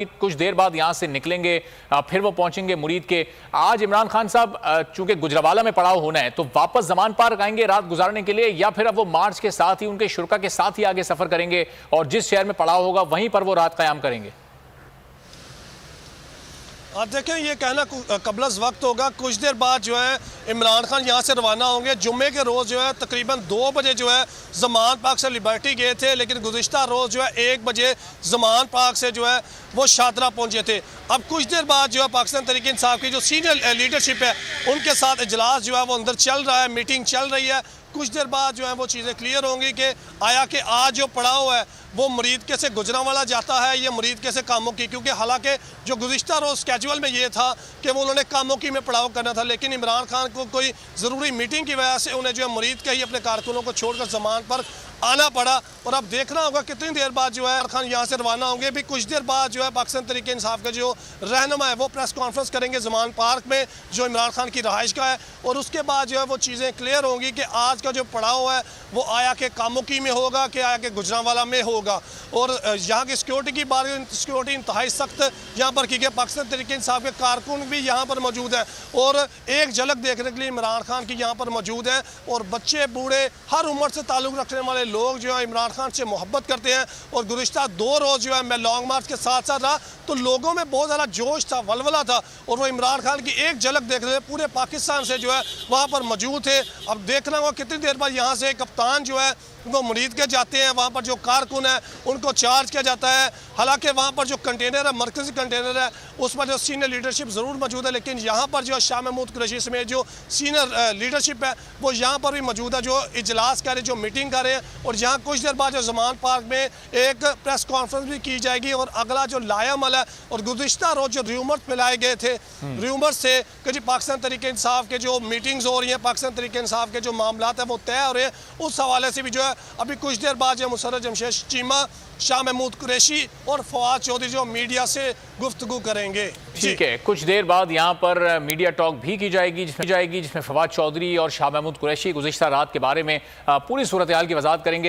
कुछ देर बाद यहां से निकलेंगे, फिर वो पहुंचेंगे मुरीद के। आज इमरान खान साहब चूंकि गुजरावाला में पड़ाव होना है तो वापस जमान पार्क आएंगे रात गुजारने के लिए, या फिर अब वो मार्च के साथ ही उनके शुरा के साथ ही आगे सफर करेंगे और जिस शहर में पड़ाव होगा वहीं पर वो रात कयाम करेंगे? आप देखें, ये कहना कबलस वक्त होगा। कुछ देर बाद जो है इमरान खान यहाँ से रवाना होंगे। जुम्मे के रोज़ जो है तकरीबन 2 बजे जो है जमान पार्क से लिबर्टी गए थे, लेकिन गुज़िश्ता रोज़ जो है 1 बजे जमान पार्क से जो है वो शादरा पहुँचे थे। अब कुछ देर बाद जो है पाकिस्तान तहरीक इंसाफ की जो सीनियर लीडरशिप है उनके साथ इजलास जो है वो अंदर चल रहा है, मीटिंग चल रही है। कुछ देर बाद जो है वो चीज़ें क्लियर होंगी कि आया कि आज जो पड़ाव है वो मुरीद के से गुजरांवाला जाता है या मुरीद के से कामों की, क्योंकि हालांकि जो गुज़िश्ता रोज़ स्केजुअल में ये था कि वो उन्होंने कामों की में पड़ाव करना था, लेकिन इमरान खान को कोई ज़रूरी मीटिंग की वजह से उन्हें जो है मुरीद के ही अपने कारकुनों को छोड़कर जमान पर आना पड़ा। और अब देखना होगा कितनी देर बाद जो है इमरान खान यहाँ से रवाना होंगे। भी कुछ देर बाद जो है पाकिस्तान तहरीक इंसाफ के जो रहनुमा है वो प्रेस कॉन्फ्रेंस करेंगे जमान पार्क में, जो इमरान खान की रहाइश का है, और उसके बाद जो है वो चीज़ें क्लियर होंगी कि आज का जो पड़ाव है वो आया के कामोकी में होगा कि आया के गुजरांवाला में होगा। और यहाँ की सिक्योरिटी की बात, सिक्योरिटी इंतहाई सख्त यहाँ पर की गई। पाकिस्तान तहरीक इंसाफ के कारकुन भी यहाँ पर मौजूद है और एक झलक देखने के लिए इमरान खान की यहाँ पर मौजूद है। और बच्चे बूढ़े हर उम्र से ताल्लुक़ रखने वाले लोग जो है इमरान खान से मोहब्बत करते हैं। और गुज़िश्ता 2 रोज़ जो है मैं लॉन्ग मार्च के साथ साथ रहा तो लोगों में बहुत ज़्यादा जोश था, वलवला था, और वो इमरान खान की एक झलक देख रहे थे। पूरे पाकिस्तान से जो है वहाँ पर मौजूद थे। अब देखना होगा कितनी देर बाद यहाँ से कप्तान जो है वो मुरीद के जाते हैं, वहाँ पर जो कारकुन है उनको चार्ज किया जाता है। हालांकि वहाँ पर जो कंटेनर है, मरकज़ी कंटेनर है, उस पर जो सीनियर लीडरशिप ज़रूर मौजूद है, लेकिन यहाँ पर जो शाह महमूद कुरैशी समेत जो सीनियर लीडरशिप है वो यहाँ पर भी मौजूद है, जो इजलास कर रहे, जो मीटिंग कर रहे हैं। और यहाँ कुछ देर बाद जो जमान पार्क में एक प्रेस कॉन्फ्रेंस भी की जाएगी। और अगला जो लायामल है, और गुज़िश्ता रोज़ जो र्यूमर्स फैलाए गए थे, र्यूमर्स से कि जी पाकिस्तान तहरीक इंसाफ के जो मीटिंग्स हो रही हैं, पाकिस्तान तहरीक इंसाफ के जो मामला है वो तय हो रहे हैं, उस हवाले से भी जो है अभी कुछ देर बाद जो मुसर्रत जमशेद चीमा, शाह महमूद कुरैशी और फवाद चौधरी जो मीडिया से गुफ्तगू करेंगे। ठीक है, कुछ देर बाद यहाँ पर मीडिया टॉक भी की जाएगी जिसमें फवाद चौधरी और शाह महमूद कुरैशी गुज़िश्ता रात के बारे में पूरी सूरत हाल की वजाहत करेंगे।